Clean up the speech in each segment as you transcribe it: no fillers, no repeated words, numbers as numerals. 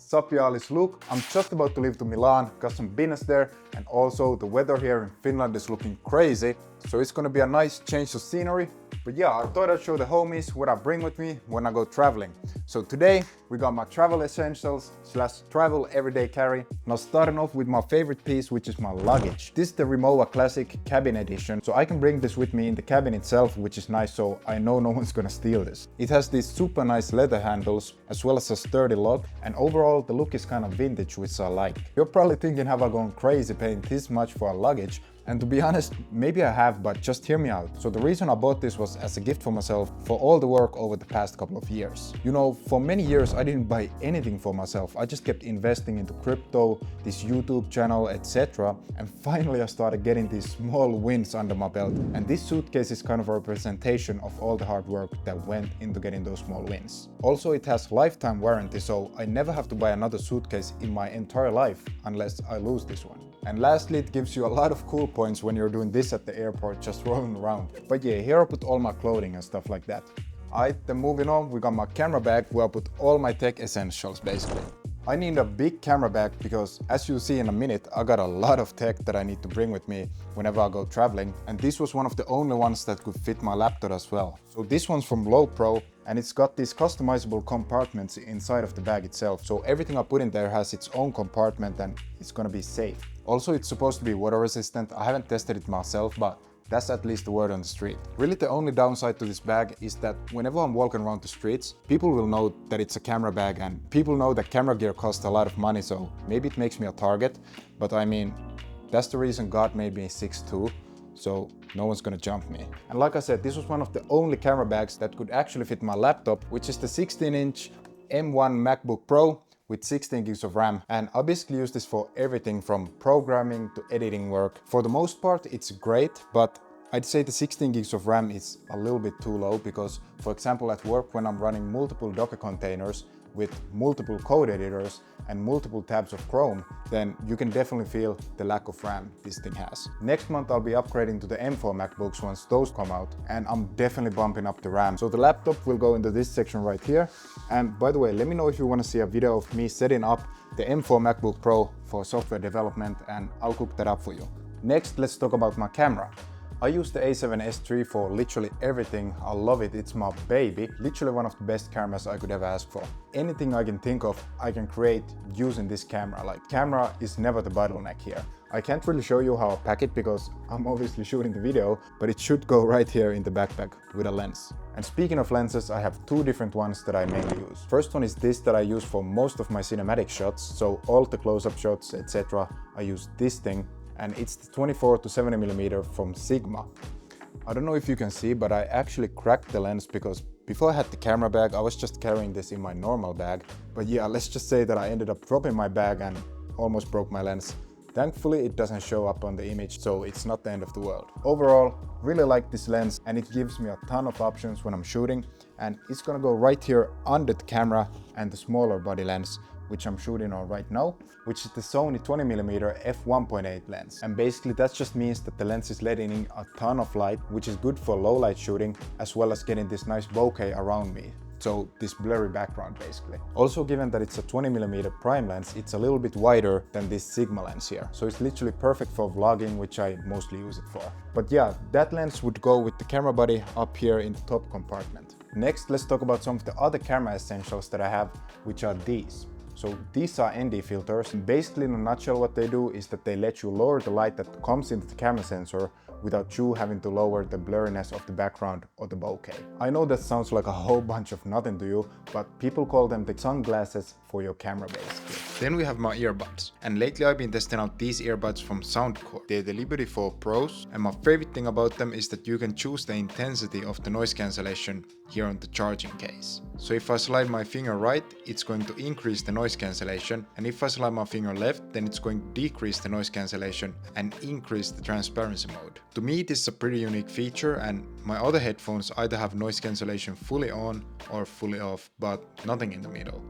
Sup y'all, it's Luke. I'm just about to leave to Milan, got some business there, and also the weather here in Finland is looking crazy, so it's gonna be a nice change of scenery. But yeah, I thought I'd show the homies what I bring with me when I go traveling. So today we got my travel essentials / travel everyday carry. Now starting off with my favorite piece, which is my luggage. This is the Rimowa Classic Cabin Edition, so I can bring this with me in the cabin itself, which is nice, so I know no one's gonna steal this. It has these super nice leather handles as well as a sturdy lock, and overall the look is kind of vintage, which I like. You're probably thinking, have I gone crazy paying this much for a luggage? And to be honest, maybe I have, but just hear me out. So the reason I bought this was as a gift for myself for all the work over the past couple of years. You know, for many years I didn't buy anything for myself. I just kept investing into crypto, this YouTube channel, etc. And finally I started getting these small wins under my belt. And this suitcase is kind of a representation of all the hard work that went into getting those small wins. Also, it has lifetime warranty, so I never have to buy another suitcase in my entire life unless I lose this one. And lastly, it gives you a lot of cool points when you're doing this at the airport, just rolling around. But yeah, here I put all my clothing and stuff like that. Alright, then moving on, we got my camera bag where I put all my tech essentials basically. I need a big camera bag because, as you'll see in a minute, I got a lot of tech that I need to bring with me whenever I go traveling, and this was one of the only ones that could fit my laptop as well. So this one's from Low Pro, and it's got these customizable compartments inside of the bag itself, so everything I put in there has its own compartment and it's gonna be safe. Also, it's supposed to be water resistant. I haven't tested it myself, but that's at least the word on the street. Really, the only downside to this bag is that whenever I'm walking around the streets, people will know that it's a camera bag, and people know that camera gear costs a lot of money, so maybe it makes me a target. But I mean, that's the reason God made me 6'2", so no one's gonna jump me. And like I said, this was one of the only camera bags that could actually fit my laptop, which is the 16-inch M1 MacBook Pro with 16 gigs of RAM, and I basically use this for everything from programming to editing work. For the most part it's great, but I'd say the 16 gigs of RAM is a little bit too low because, for example, at work when I'm running multiple Docker containers with multiple code editors and multiple tabs of Chrome, then you can definitely feel the lack of RAM this thing has. Next month I'll be upgrading to the M4 MacBooks once those come out, and I'm definitely bumping up the RAM. So the laptop will go into this section right here. And by the way, let me know if you want to see a video of me setting up the M4 MacBook Pro for software development, and I'll cook that up for you. Next, let's talk about my camera. I use the A7S III for literally everything. I love it, it's my baby. Literally one of the best cameras I could ever ask for. Anything I can think of, I can create using this camera. Like, camera is never the bottleneck here. I can't really show you how I pack it because I'm obviously shooting the video, but it should go right here in the backpack with a lens. And speaking of lenses, I have two different ones that I mainly use. First one is this that I use for most of my cinematic shots, so all the close-up shots, etc. I use this thing, and it's the 24 to 70mm from Sigma. I don't know if you can see, but I actually cracked the lens because before I had the camera bag, I was just carrying this in my normal bag. But yeah, let's just say that I ended up dropping my bag and almost broke my lens. Thankfully, it doesn't show up on the image, so it's not the end of the world. Overall, really like this lens, and it gives me a ton of options when I'm shooting, and it's gonna go right here under the camera and the smaller body lens, which I'm shooting on right now, which is the Sony 20mm f1.8 lens. And basically that just means that the lens is letting in a ton of light, which is good for low light shooting, as well as getting this nice bokeh around me. So this blurry background basically. Also, given that it's a 20mm prime lens, it's a little bit wider than this Sigma lens here. So it's literally perfect for vlogging, which I mostly use it for. But yeah, that lens would go with the camera body up here in the top compartment. Next, let's talk about some of the other camera essentials that I have, which are these. So these are ND filters. Basically, in a nutshell, what they do is that they let you lower the light that comes into the camera sensor without you having to lower the blurriness of the background or the bokeh. I know that sounds like a whole bunch of nothing to you, but people call them the sunglasses for your camera basically. Then we have my earbuds, and lately I've been testing out these earbuds from Soundcore. They're the Liberty 4 Pros, and my favorite thing about them is that you can choose the intensity of the noise cancellation here on the charging case. So if I slide my finger right, it's going to increase the noise cancellation, and if I slide my finger left, then it's going to decrease the noise cancellation and increase the transparency mode. To me, this is a pretty unique feature, and my other headphones either have noise cancellation fully on or fully off, but nothing in the middle.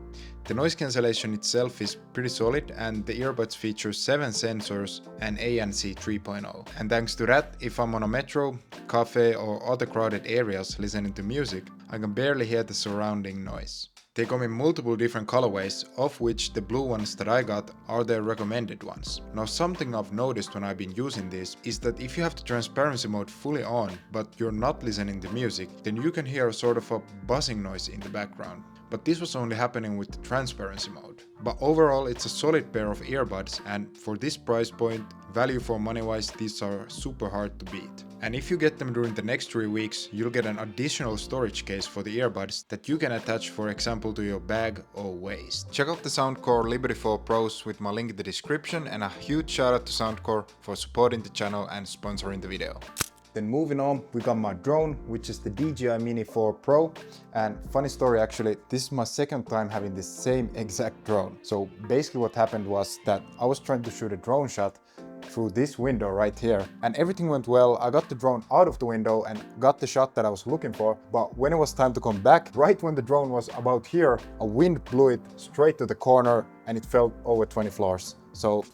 The noise cancellation itself is pretty solid, and the earbuds feature 7 sensors and ANC 3.0. And thanks to that, if I'm on a metro, cafe or other crowded areas listening to music, I can barely hear the surrounding noise. They come in multiple different colorways, of which the blue ones that I got are the recommended ones. Now something I've noticed when I've been using this is that if you have the transparency mode fully on, but you're not listening to music, then you can hear sort of a buzzing noise in the background. But this was only happening with the transparency mode. But overall it's a solid pair of earbuds, and for this price point, value for money wise, these are super hard to beat. And if you get them during the next 3 weeks, you'll get an additional storage case for the earbuds that you can attach, for example, to your bag or waist. Check out the Soundcore Liberty 4 Pros with my link in the description, and a huge shout out to Soundcore for supporting the channel and sponsoring the video. Then moving on, we got my drone, which is the DJI Mini 4 Pro. And funny story actually, this is my second time having the same exact drone. So basically what happened was that I was trying to shoot a drone shot through this window right here, and everything went well. I got the drone out of the window and got the shot that I was looking for, but when it was time to come back, right when the drone was about here, a wind blew it straight to the corner and it fell over 20 floors. So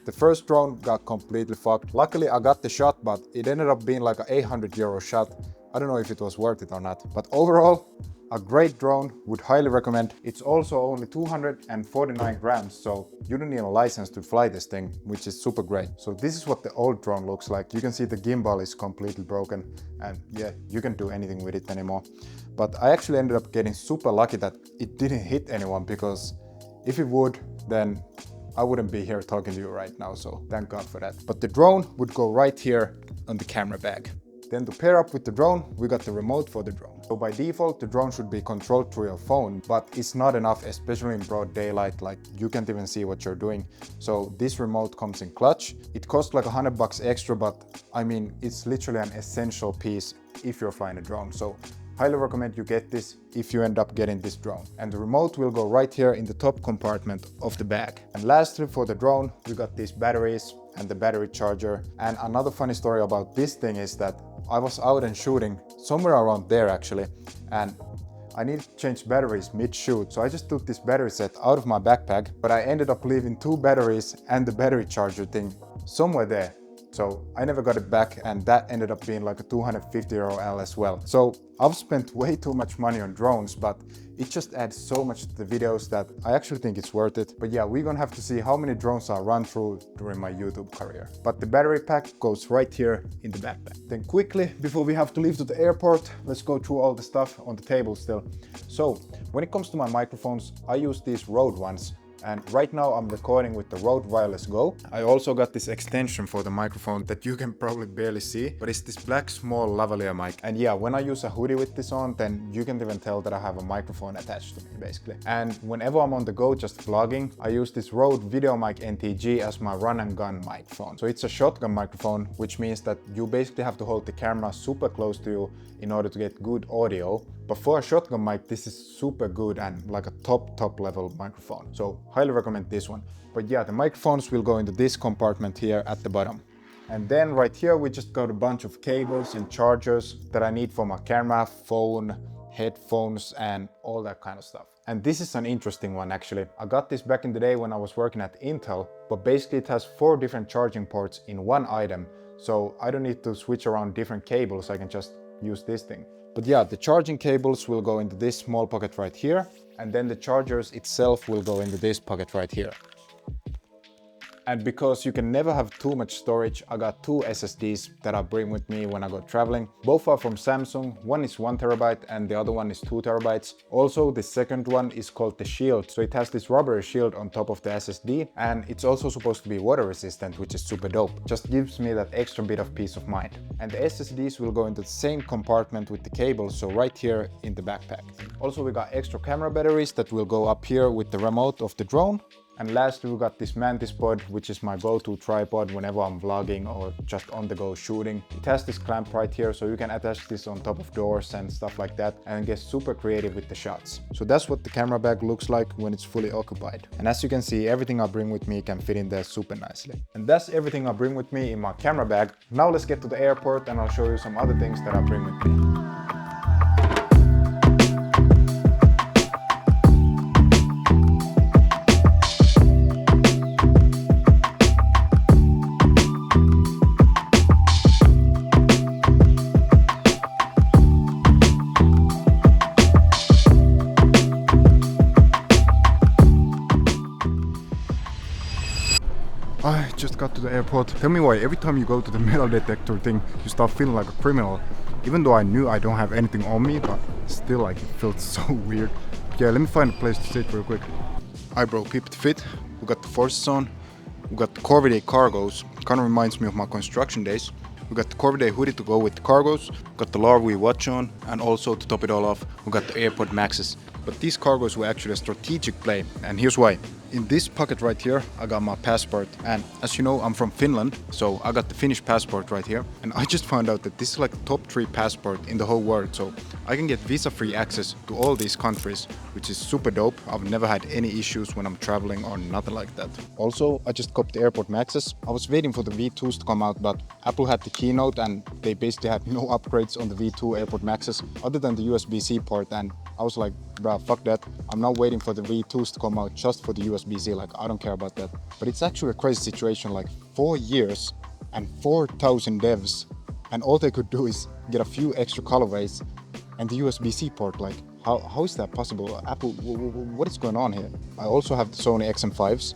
the first drone got completely fucked. Luckily I got the shot, but it ended up being like an 800 euro shot. I don't know if it was worth it or not, but overall a great drone, would highly recommend. It's also only 249 grams, so you don't need a license to fly this thing, which is super great. So this is what the old drone looks like. You can see the gimbal is completely broken, and yeah, you can't do anything with it anymore. But I actually ended up getting super lucky that it didn't hit anyone, because if it would, then I wouldn't be here talking to you right now, so thank God for that. But the drone would go right here on the camera bag. Then to pair up with the drone, we got the remote for the drone. So by default, the drone should be controlled through your phone, but it's not enough, especially in broad daylight, like you can't even see what you're doing. So this remote comes in clutch. It costs like $100 extra, but I mean, it's literally an essential piece if you're flying a drone. So highly recommend you get this if you end up getting this drone. And the remote will go right here in the top compartment of the bag. And lastly, for the drone, we got these batteries and the battery charger. And another funny story about this thing is that I was out and shooting somewhere around there actually, and I needed to change batteries mid-shoot, so I just took this battery set out of my backpack, but I ended up leaving 2 batteries and the battery charger thing somewhere there. So I never got it back, and that ended up being like a 250 euro L as well. So I've spent way too much money on drones, but it just adds so much to the videos that I actually think it's worth it. But yeah, we're gonna have to see how many drones I run through during my YouTube career. But the battery pack goes right here in the backpack. Then quickly, before we have to leave to the airport, let's go through all the stuff on the table still. So when it comes to my microphones, I use these Rode ones. And right now I'm recording with the Rode Wireless Go. I also got this extension for the microphone that you can probably barely see, but it's this black small lavalier mic. And yeah, when I use a hoodie with this on, then you can't even tell that I have a microphone attached to me basically. And whenever I'm on the go just vlogging, I use this Rode Video Mic NTG as my run and gun microphone. So it's a shotgun microphone, which means that you basically have to hold the camera super close to you in order to get good audio. But for a shotgun mic, this is super good and like a top level microphone. So highly recommend this one. But yeah, the microphones will go into this compartment here at the bottom. And then right here, we just got a bunch of cables and chargers that I need for my camera, phone, headphones, and all that kind of stuff. And this is an interesting one actually. I got this back in the day when I was working at Intel, but basically it has 4 different charging ports in one item. So I don't need to switch around different cables, I can just use this thing. But yeah, the charging cables will go into this small pocket right here, and then the chargers itself will go into this pocket right here. And because you can never have too much storage, I got 2 SSDs that I bring with me when I go traveling. Both are from Samsung. One is 1 terabyte and the other one is 2 terabytes. Also, the second one is called the Shield. So it has this rubber shield on top of the SSD, and it's also supposed to be water resistant, which is super dope. Just gives me that extra bit of peace of mind. And the SSDs will go into the same compartment with the cables, so right here in the backpack. Also, we got extra camera batteries that will go up here with the remote of the drone. And lastly, we got this Mantis pod, which is my go-to tripod whenever I'm vlogging or just on the go shooting. It has this clamp right here, so you can attach this on top of doors and stuff like that and get super creative with the shots. So that's what the camera bag looks like when it's fully occupied. And as you can see, everything I bring with me can fit in there super nicely. And that's everything I bring with me in my camera bag. Now let's get to the airport and I'll show you some other things that I bring with me. I just got to the airport. Tell me why every time you go to the metal detector thing, you start feeling like a criminal. Even though I knew I don't have anything on me, but still like it felt so weird. Yeah, let me find a place to sit real quick. Alright bro, peep the fit. We got the Forces on. We got the Corvidae cargos. Kinda reminds me of my construction days. We got the Corvidae hoodie to go with the cargos. We got the Larvae watch on, and also to top it all off, we got the AirPod Maxes. But these cargos were actually a strategic play, and here's why. In this pocket right here, I got my passport, and as you know, I'm from Finland, so I got the Finnish passport right here. And I just found out that this is like the top 3 passport in the whole world, so I can get visa-free access to all these countries, which is super dope. I've never had any issues when I'm traveling or nothing like that. Also, I just copped the AirPod Maxes. I was waiting for the V2s to come out, but Apple had the keynote and they basically had no upgrades on the V2 AirPod Maxes other than the USB-C port, and I was like, bruh, fuck that. I'm now waiting for the V2s to come out just for the USB-C, like I don't care about that. But it's actually a crazy situation, like 4 years and 4,000 devs, and all they could do is get a few extra colorways and the USB-C port. Like, how is that possible? Apple, what is going on here? I also have the Sony XM5s,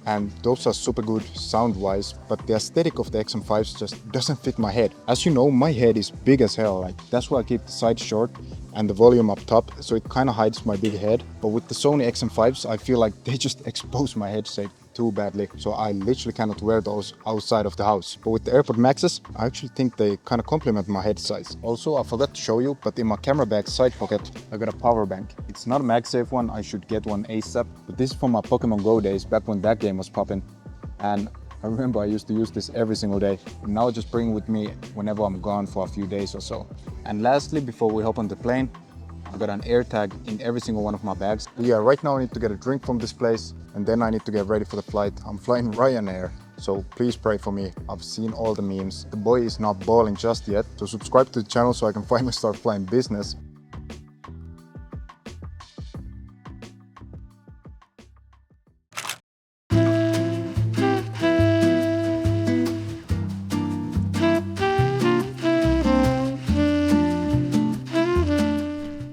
and those are super good sound-wise, but the aesthetic of the XM5s just doesn't fit my head. As you know, my head is big as hell, like that's why I keep the sides short and the volume up top, so it kind of hides my big head. But with the Sony XM5s, I feel like they just expose my head shape too badly, so I literally cannot wear those outside of the house. But with the AirPod Maxes, I actually think they kind of complement my head size. Also, I forgot to show you, but in my camera bag side pocket, I got a power bank. It's not a MagSafe one, I should get one ASAP, but this is from my Pokemon Go days, back when that game was popping. And I remember I used to use this every single day. Now I just bring it with me whenever I'm gone for a few days or so. And lastly, before we hop on the plane, I got an AirTag in every single one of my bags. Yeah, right now I need to get a drink from this place, and then I need to get ready for the flight. I'm flying Ryanair, so please pray for me. I've seen all the memes. The boy is not balling just yet, so subscribe to the channel so I can finally start flying business.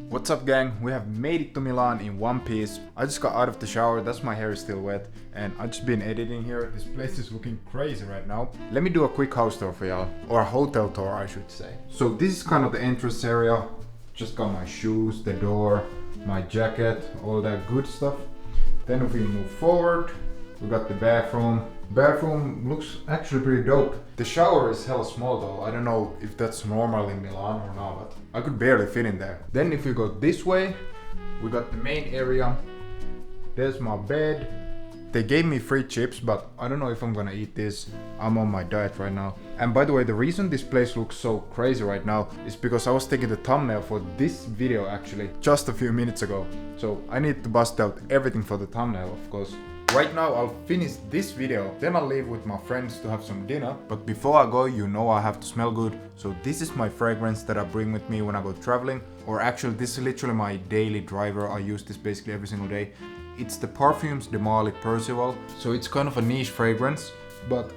What's up gang, we have made it to Milan in one piece. I just got out of the shower, that's my hair is still wet, and I've just been editing here. This place is looking crazy right now. Let me do a quick house tour for y'all, or a hotel tour I should say. So this is kind of the entrance area. Just got my shoes, the door, my jacket, all that good stuff. Then if we move forward, we got the bathroom. Bathroom looks actually pretty dope. The shower is hella small though. I don't know if that's normal in Milan or not, but I could barely fit in there. Then if we go this way, we got the main area. There's my bed. They gave me free chips, but I don't know if I'm gonna eat this. I'm on my diet right now. And by the way, the reason this place looks so crazy right now is because I was taking the thumbnail for this video actually just a few minutes ago. So I need to bust out everything for the thumbnail, of course. Right now I'll finish this video, then I'll leave with my friends to have some dinner. But before I go, you know I have to smell good. So this is my fragrance that I bring with me when I go traveling. Or actually this is literally my daily driver. I use this basically every single day. It's the Parfums de Marly Percival. So it's kind of a niche fragrance, but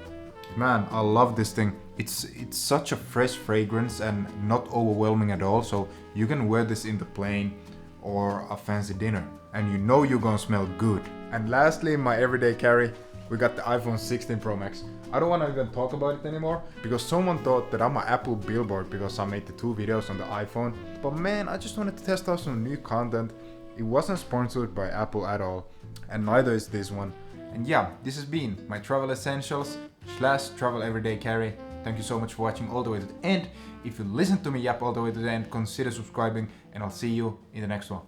man, I love this thing. It's such a fresh fragrance and not overwhelming at all. So you can wear this in the plane or a fancy dinner, and you know you're gonna smell good. And lastly, my everyday carry, we got the iPhone 16 Pro Max. I don't want to even talk about it anymore because someone thought that I'm an Apple billboard because I made the 2 videos on the iPhone. But man, I just wanted to test out some new content. It wasn't sponsored by Apple at all, and neither is this one. And yeah, this has been my travel essentials / travel everyday carry. Thank you so much for watching all the way to the end. If you listened to me yap all the way to the end, consider subscribing, and I'll see you in the next one.